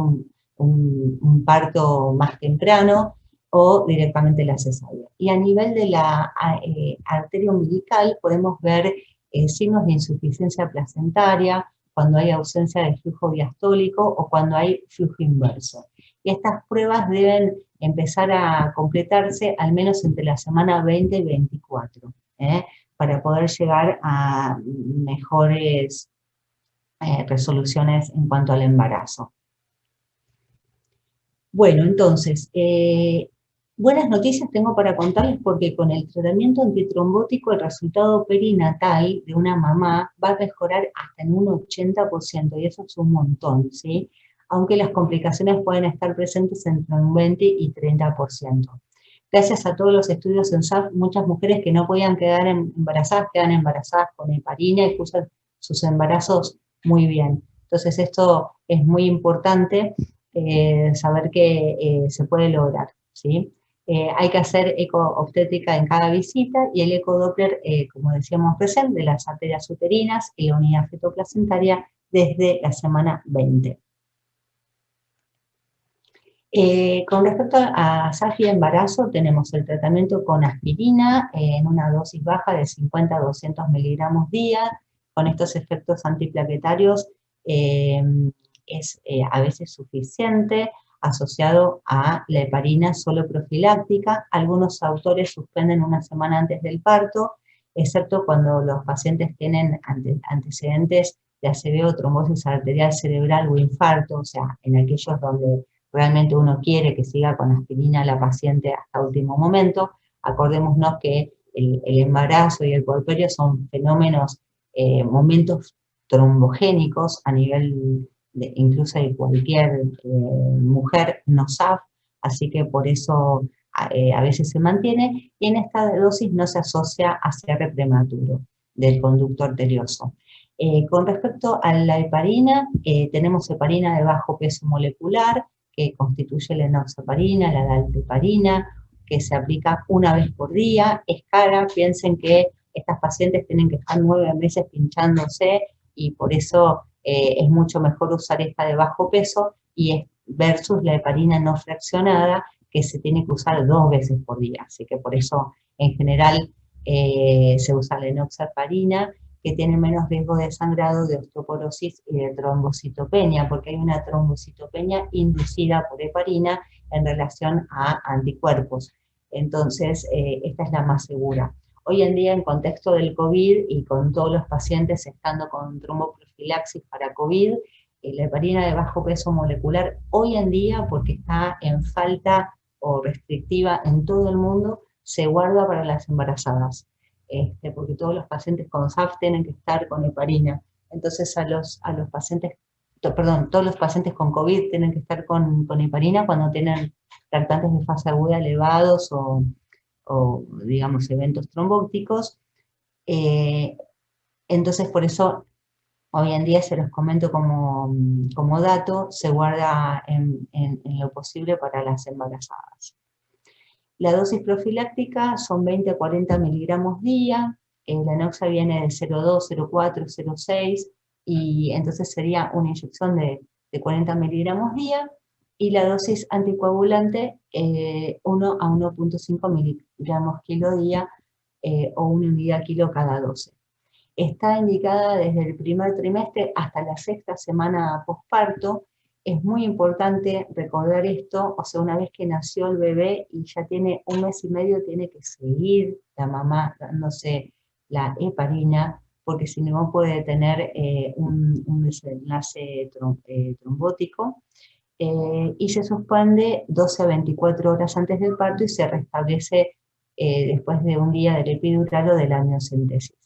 Speaker 1: un parto más temprano o directamente la cesárea. Y a nivel de la arteria umbilical podemos ver signos de insuficiencia placentaria, cuando hay ausencia de flujo diastólico o cuando hay flujo inverso. Y estas pruebas deben empezar a completarse al menos entre la semana 20 y 24, para poder llegar a mejores resoluciones en cuanto al embarazo. Bueno, entonces, buenas noticias tengo para contarles porque con el tratamiento antitrombótico el resultado perinatal de una mamá va a mejorar hasta en un 80%, y eso es un montón, ¿sí? Aunque las complicaciones pueden estar presentes entre un 20 y 30%. Gracias a todos los estudios en SAF, muchas mujeres que no podían quedar embarazadas, quedan embarazadas con heparina y cursan sus embarazos muy bien. Entonces esto es muy importante, saber que se puede lograr, ¿sí? Hay que hacer eco-obstétrica en cada visita y el ecodoppler, como decíamos recién, de las arterias uterinas y la unidad fetoplacentaria desde la semana 20. Con respecto a SAF y embarazo, tenemos el tratamiento con aspirina en una dosis baja de 50 a 200 miligramos día. Con estos efectos antiplaquetarios es a veces suficiente, asociado a la heparina solo profiláctica. Algunos autores suspenden una semana antes del parto, excepto cuando los pacientes tienen antecedentes de ACV o trombosis arterial cerebral o infarto, o sea, en aquellos donde realmente uno quiere que siga con aspirina la paciente hasta último momento. Acordémonos que el embarazo y el puerperio son fenómenos, momentos trombogénicos a nivel incluso de cualquier mujer no SAF, así que por eso a veces se mantiene, y en esta dosis no se asocia a cierre prematuro del conducto arterioso. Con respecto a la heparina, tenemos heparina de bajo peso molecular, que constituye la enoxaparina, la dalteparina, que se aplica una vez por día, es cara. Piensen que estas pacientes tienen que estar 9 meses pinchándose, y por eso es mucho mejor usar esta de bajo peso y versus la heparina no fraccionada, que se tiene que usar 2 veces por día. Así que por eso en general se usa la enoxaparina, que tiene menos riesgo de sangrado, de osteoporosis y de trombocitopenia, porque hay una trombocitopenia inducida por heparina en relación a anticuerpos. Entonces, esta es la más segura. Hoy en día, en contexto del COVID y con todos los pacientes estando con tromboprofilaxis para COVID, la heparina de bajo peso molecular hoy en día, porque está en falta o restrictiva en todo el mundo, se guarda para las embarazadas. Porque todos los pacientes con SAF tienen que estar con heparina. Entonces a los pacientes, perdón, todos los pacientes con COVID tienen que estar con heparina cuando tienen lactantes de fase aguda elevados o digamos, eventos trombóticos. Entonces, por eso, hoy en día se los comento como dato, se guarda en lo posible para las embarazadas. La dosis profiláctica son 20 a 40 miligramos día, la enoxa viene de 0,2, 0,4, 0,6, y entonces sería una inyección de 40 miligramos día, y la dosis anticoagulante 1 a 1,5 miligramos kilo día, o 1 unidad kilo cada 12. Está indicada desde el primer trimestre hasta la 6ª semana posparto. Es muy importante recordar esto, o sea, una vez que nació el bebé y ya tiene 1 mes y medio, tiene que seguir la mamá dándose la heparina, porque si no puede tener un desenlace trombótico, y se suspende 12 a 24 horas antes del parto y se restablece después de un día del epidural o de la amniocentesis.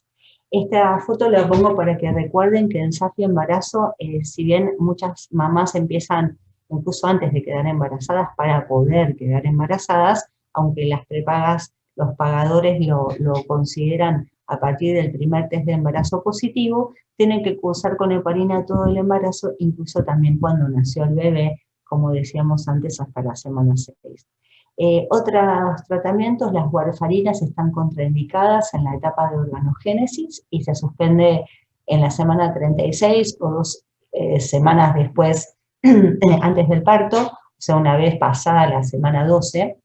Speaker 1: Esta foto la pongo para que recuerden que en SAF y embarazo, si bien muchas mamás empiezan incluso antes de quedar embarazadas para poder quedar embarazadas, aunque las prepagas, los pagadores lo consideran a partir del primer test de embarazo positivo, tienen que cursar con heparina todo el embarazo, incluso también cuando nació el bebé, como decíamos antes, hasta la semana 6. Otros tratamientos, las warfarinas están contraindicadas en la etapa de organogénesis y se suspende en la semana 36 o 2 semanas después, antes del parto, o sea, una vez pasada la semana 12.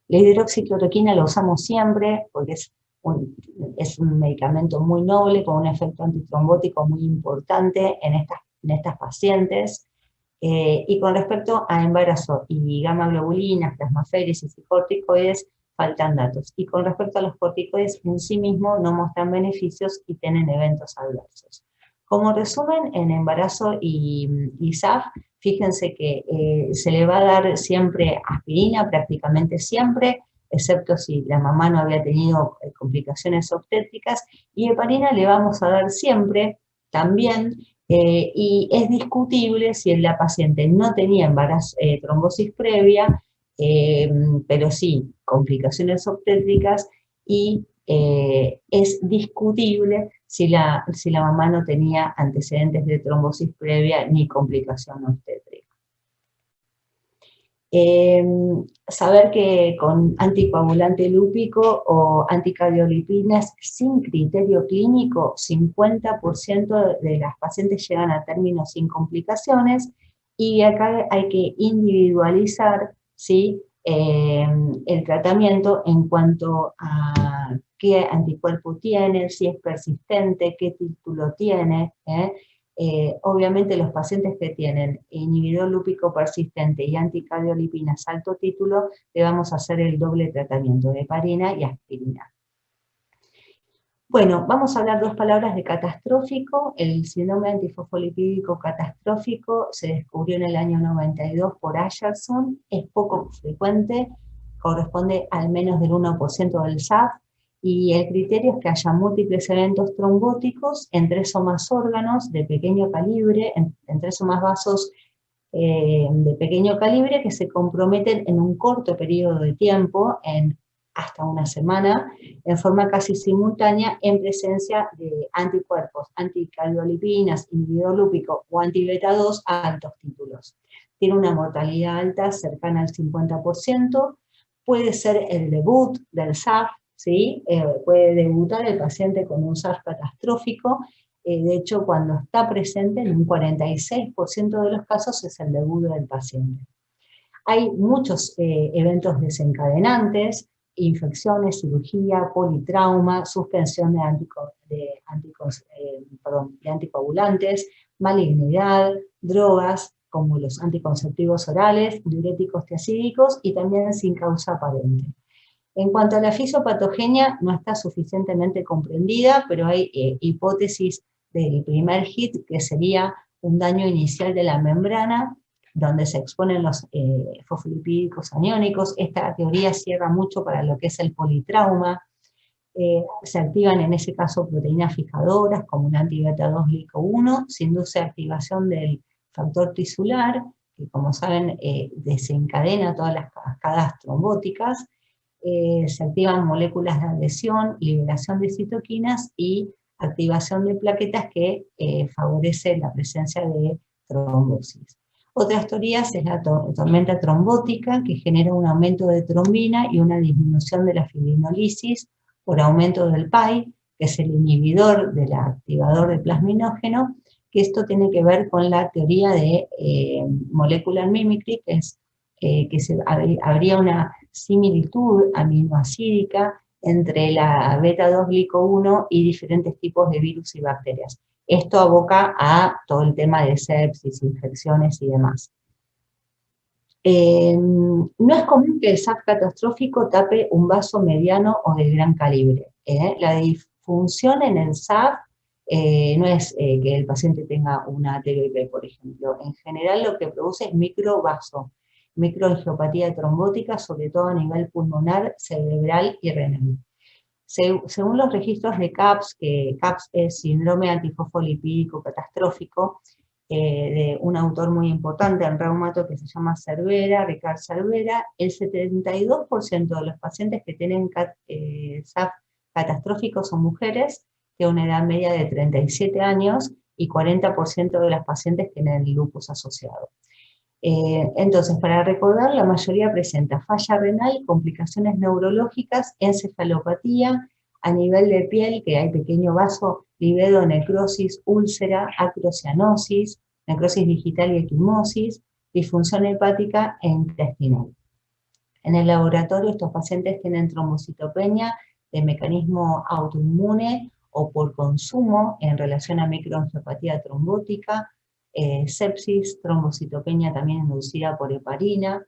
Speaker 1: La hidroxicloroquina la usamos siempre porque es un medicamento muy noble con un efecto antitrombótico muy importante en estas pacientes. Y con respecto a embarazo y gamma globulinas, plasmaféresis y corticoides, faltan datos. Y con respecto a los corticoides en sí mismos no muestran beneficios y tienen eventos adversos. Como resumen, en embarazo y SAF, fíjense que se le va a dar siempre aspirina, prácticamente siempre, excepto si la mamá no había tenido complicaciones obstétricas, y heparina le vamos a dar siempre también, y es discutible si la paciente no tenía trombosis previa, pero sí complicaciones obstétricas, y es discutible si la mamá no tenía antecedentes de trombosis previa ni complicación obstétrica. Saber que con anticoagulante lúpico o anticardiolipinas sin criterio clínico, 50% de las pacientes llegan a término sin complicaciones, y acá hay que individualizar, ¿sí?, el tratamiento en cuanto a qué anticuerpo tiene, si es persistente, qué título tiene. Obviamente los pacientes que tienen inhibidor lúpico persistente y anticardiolipinas alto título, le vamos a hacer el doble tratamiento de heparina y aspirina. Bueno, vamos a hablar 2 palabras de catastrófico. El síndrome antifosfolipídico catastrófico se descubrió en el año 92 por Ayerson, es poco frecuente, corresponde al menos del 1% del SAF, y el criterio es que haya múltiples eventos trombóticos en 3 o más órganos de pequeño calibre, en 3 o más vasos de pequeño calibre que se comprometen en un corto periodo de tiempo, en hasta una semana, en forma casi simultánea, en presencia de anticuerpos, anticardiolipinas, inhibidor lúpico o anti-beta 2 a altos títulos. Tiene una mortalidad alta, cercana al 50%, puede ser el debut del SAF, ¿sí? Puede debutar el paciente con un SAF catastrófico. De hecho, cuando está presente, en un 46% de los casos es el debut del paciente. Hay muchos eventos desencadenantes: infecciones, cirugía, politrauma, suspensión de anticoagulantes, malignidad, drogas como los anticonceptivos orales, diuréticos tiazídicos, y también sin causa aparente. En cuanto a la fisiopatogenia, no está suficientemente comprendida, pero hay hipótesis del primer hit, que sería un daño inicial de la membrana, donde se exponen los fosfolipídicos aniónicos. Esta teoría cierra mucho para lo que es el politrauma. Se activan en ese caso proteínas fijadoras, como un anti-beta 2 glico 1, se induce activación del factor tisular, que como saben desencadena todas las cascadas trombóticas. Se activan moléculas de adhesión, liberación de citoquinas y activación de plaquetas que favorece la presencia de trombosis. Otras teorías es la tormenta trombótica, que genera un aumento de trombina y una disminución de la fibrinolisis por aumento del PAI, que es el inhibidor del activador de plasminógeno, que esto tiene que ver con la teoría de molecular mimicry, que es habría una similitud aminoacídica entre la beta 2 glico 1 y diferentes tipos de virus y bacterias. Esto aboca a todo el tema de sepsis, infecciones y demás. No es común que el SAF catastrófico tape un vaso mediano o de gran calibre. La disfunción en el SAF no es que el paciente tenga una TBP, por ejemplo. En general lo que produce es microvaso, microangiopatía trombótica, sobre todo a nivel pulmonar, cerebral y renal. Según los registros de CAPS, que CAPS es síndrome antifosfolipídico catastrófico, de un autor muy importante en reumato que se llama Cervera, Ricard Cervera, el 72% de los pacientes que tienen SAF catastrófico son mujeres de una edad media de 37 años y 40% de las pacientes tienen lupus asociado. Entonces, para recordar, la mayoría presenta falla renal, complicaciones neurológicas, encefalopatía, a nivel de piel, que hay pequeño vaso, livedo, necrosis, úlcera, acrocianosis, necrosis digital y equimosis, disfunción hepática e intestinal. En el laboratorio estos pacientes tienen trombocitopenia de mecanismo autoinmune o por consumo en relación a microangiopatía trombótica, sepsis, trombocitopenia también inducida por heparina,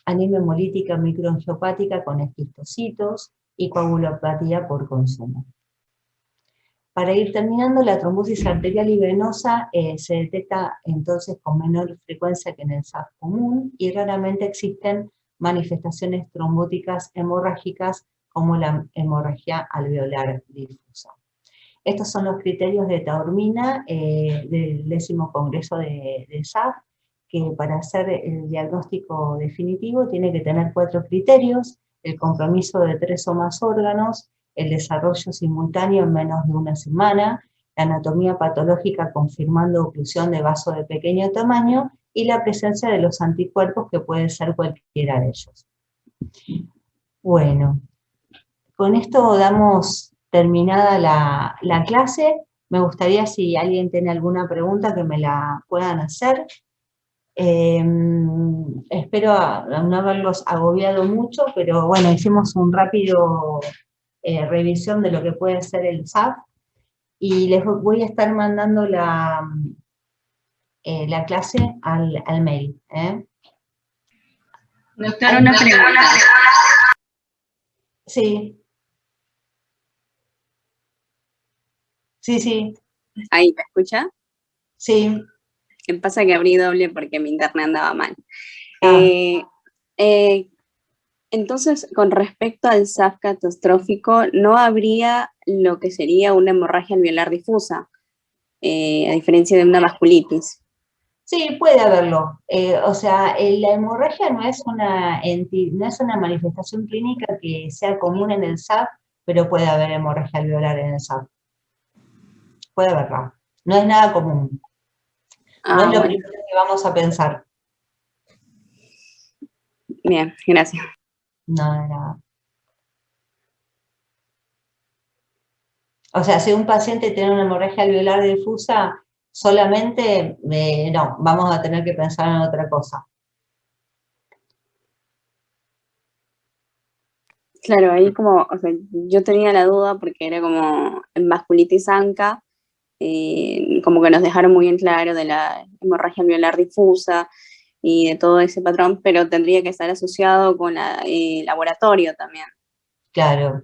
Speaker 1: anemia hemolítica microangiopática con esquistocitos y coagulopatía por consumo. Para ir terminando, la trombosis arterial y venosa se detecta entonces con menor frecuencia que en el SAF común y raramente existen manifestaciones trombóticas hemorrágicas como la hemorragia alveolar difusa. Estos son los criterios de Taormina del 10º Congreso de SAF, que para hacer el diagnóstico definitivo tiene que tener 4 criterios: el compromiso de 3 o más órganos, el desarrollo simultáneo en menos de una semana, la anatomía patológica confirmando oclusión de vaso de pequeño tamaño y la presencia de los anticuerpos, que puede ser cualquiera de ellos. Bueno, con esto damos terminada la clase. Me gustaría, si alguien tiene alguna pregunta, que me la puedan hacer. Espero no haberlos agobiado mucho, pero bueno, hicimos un rápido revisión de lo que puede ser el SAF, y les voy a estar mandando la clase al mail.
Speaker 2: Doctora, una pregunta.
Speaker 1: Sí. Sí.
Speaker 2: ¿Ahí me escucha?
Speaker 1: Sí.
Speaker 2: ¿Qué pasa? Que abrí doble porque mi internet andaba mal. Entonces, con respecto al SAF catastrófico, ¿no habría lo que sería una hemorragia alveolar difusa, a diferencia de una vasculitis?
Speaker 1: Sí, puede haberlo. O sea, la hemorragia no es una manifestación clínica que sea común en el SAF, pero puede haber hemorragia alveolar en el SAF. Puede haberla. No es nada común. No es lo primero que vamos a pensar.
Speaker 2: Bien, gracias.
Speaker 1: No, de nada. O sea, si un paciente tiene una hemorragia alveolar difusa, solamente, no, vamos a tener que pensar en otra cosa.
Speaker 2: Claro, ahí como, o sea, yo tenía la duda porque era como en vasculitis ANCA, como que nos dejaron muy en claro de la hemorragia alveolar difusa y de todo ese patrón, pero tendría que estar asociado con el laboratorio también.
Speaker 1: Claro.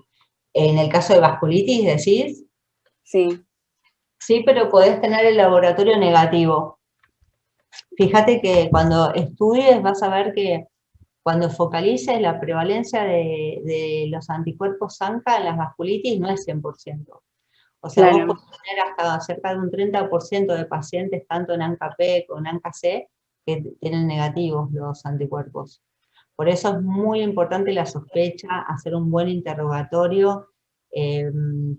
Speaker 1: En el caso de vasculitis, ¿decís?
Speaker 2: Sí.
Speaker 1: Sí, pero podés tener el laboratorio negativo. Fíjate que cuando estudies vas a ver que cuando focalices la prevalencia de los anticuerpos ANCA en las vasculitis no es 100%. O sea,
Speaker 2: claro.
Speaker 1: Vos podés tener hasta cerca de un 30% de pacientes, tanto en ANCA-P como en ANCA-C, que tienen negativos los anticuerpos. Por eso es muy importante la sospecha, hacer un buen interrogatorio,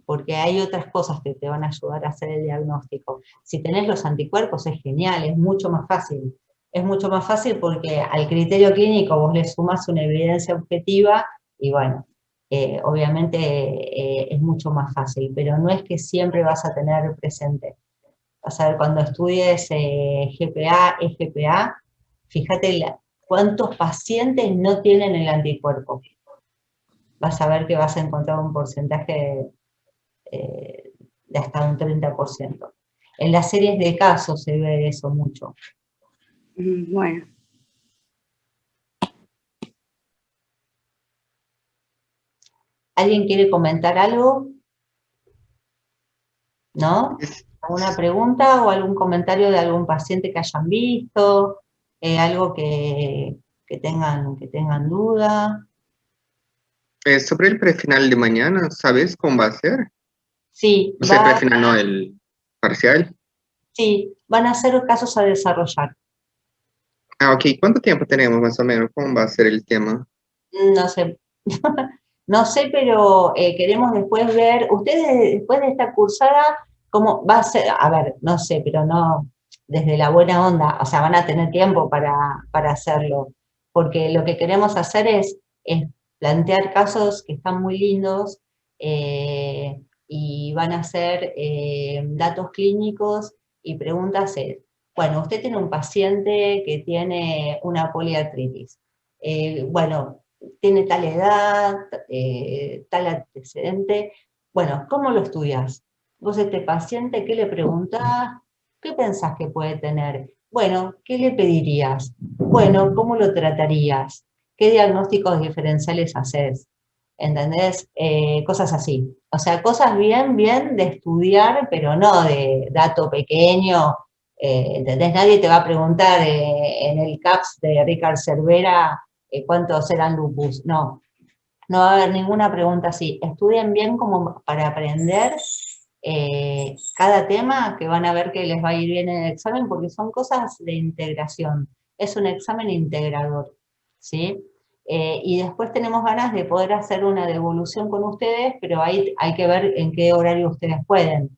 Speaker 1: porque hay otras cosas que te van a ayudar a hacer el diagnóstico. Si tenés los anticuerpos es genial, es mucho más fácil. Es mucho más fácil porque al criterio clínico vos le sumás una evidencia objetiva y bueno, obviamente es mucho más fácil, pero no es que siempre vas a tener presente. Vas a ver, cuando estudies GPA, EGPA, fíjate cuántos pacientes no tienen el anticuerpo. Vas a ver que vas a encontrar un porcentaje de hasta un 30%. En las series de casos se ve eso mucho.
Speaker 2: Bueno.
Speaker 1: ¿Alguien quiere comentar algo? ¿No? ¿Alguna pregunta o algún comentario de algún paciente que hayan visto? Algo que tengan duda.
Speaker 3: Sobre el prefinal de mañana, ¿sabes cómo va a ser?
Speaker 1: Sí,
Speaker 3: O sea, el prefinal, no, el parcial.
Speaker 1: sí, van a ser casos a desarrollar.
Speaker 3: Ah, ok. ¿Cuánto tiempo tenemos más o menos? ¿Cómo va a ser el tema?
Speaker 1: No sé, no sé, pero queremos después ver, ustedes después de esta cursada, ¿cómo va a ser? A ver, no sé, pero no desde la buena onda, o sea, van a tener tiempo para hacerlo, porque lo que queremos hacer es plantear casos que están muy lindos y van a ser datos clínicos y preguntas es, bueno, usted tiene un paciente que tiene una poliartritis. Bueno, tiene tal edad, tal antecedente. Bueno, ¿cómo lo estudias? Vos este paciente, ¿qué le preguntás? ¿Qué pensás que puede tener? Bueno, ¿qué le pedirías? Bueno, ¿cómo lo tratarías? ¿Qué diagnósticos diferenciales haces? ¿Entendés? Cosas así. O sea, cosas bien, bien de estudiar, pero no de dato pequeño. ¿Entendés? Nadie te va a preguntar en el CAPS de Ricard Cervera cuántos eran lupus. No, no va a haber ninguna pregunta así. Estudien bien como para aprender cada tema, que van a ver que les va a ir bien en el examen, porque son cosas de integración. Es un examen integrador, ¿sí? Y después tenemos ganas de poder hacer una devolución con ustedes, pero ahí hay que ver en qué horario ustedes pueden.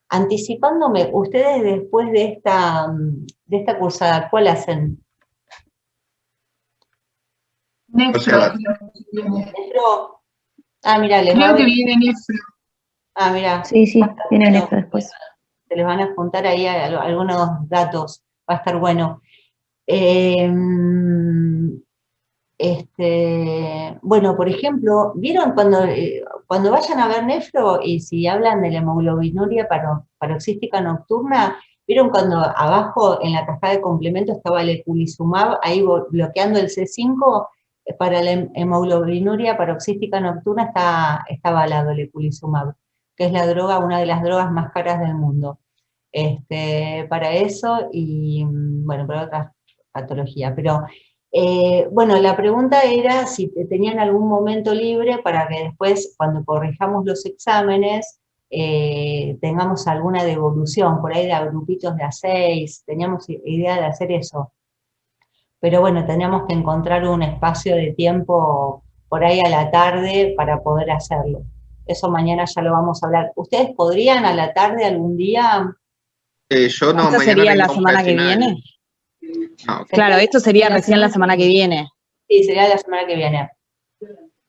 Speaker 1: Anticipándome, ustedes después de esta cursada, ¿cuál hacen?
Speaker 3: O sea,
Speaker 4: Nefro, creo que viene.
Speaker 1: Nefro. Ah, mira, les va a
Speaker 4: Creo que
Speaker 1: venir.
Speaker 4: viene Nefro.
Speaker 1: Ah, mira,
Speaker 5: Sí, sí,
Speaker 1: va a estar
Speaker 5: viene
Speaker 1: bueno.
Speaker 5: esto después.
Speaker 1: Se les van a juntar ahí algunos datos, va a estar bueno. Eh, bueno, por ejemplo, ¿vieron cuando vayan a ver nefro y si hablan de la hemoglobinuria paroxística nocturna? ¿Vieron cuando abajo en la cascada de complemento estaba el eculizumab ahí bloqueando el C5? Para la hemoglobinuria paroxística nocturna está avalado el eculizumab, que es la droga, una de las drogas más caras del mundo. Para eso y, bueno, para otras patologías. Pero, bueno, la pregunta era si tenían algún momento libre para que después, cuando corrijamos los exámenes, tengamos alguna devolución, por ahí de grupitos de A6, teníamos idea de hacer eso. Pero bueno, teníamos que encontrar un espacio de tiempo por ahí a la tarde para poder hacerlo. Eso mañana ya lo vamos a hablar. ¿Ustedes podrían a la tarde algún día?
Speaker 3: yo no,
Speaker 6: ¿Esto
Speaker 3: mañana
Speaker 6: sería la
Speaker 3: tengo un
Speaker 6: semana que
Speaker 3: prefinal.
Speaker 6: viene?
Speaker 3: Ah, ok.
Speaker 6: Claro, esto sería recién la semana que viene.
Speaker 1: Sí, sería la semana que viene.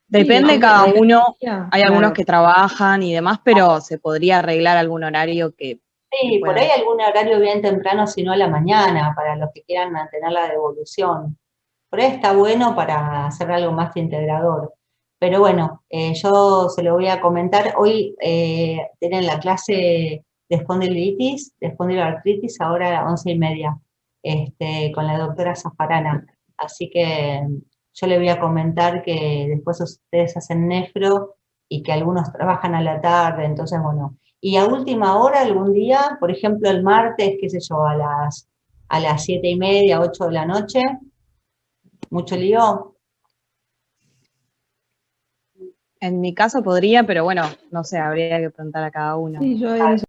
Speaker 6: Depende
Speaker 5: Sí,
Speaker 6: cada
Speaker 5: porque
Speaker 6: uno.
Speaker 5: ya,
Speaker 6: Hay algunos
Speaker 5: claro.
Speaker 6: que trabajan y demás, pero se podría arreglar algún horario que
Speaker 1: Sí, por ahí
Speaker 6: puedan.
Speaker 1: algún horario bien temprano, si no a la mañana, para los que quieran mantener la devolución. Por ahí está bueno para hacer algo más integrador. Pero bueno, yo se lo voy a comentar. Hoy tienen la clase de espondiloartritis, ahora a las 11:30, con la doctora Zafarana. Así que yo le voy a comentar que después ustedes hacen nefro y que algunos trabajan a la tarde, entonces bueno. Y a última hora, algún día, por ejemplo el martes, qué sé yo, a las 7:30, 8 de la noche, mucho lío.
Speaker 6: En mi caso podría, pero bueno, no sé, habría que preguntar a cada uno.
Speaker 5: Sí, yo en eso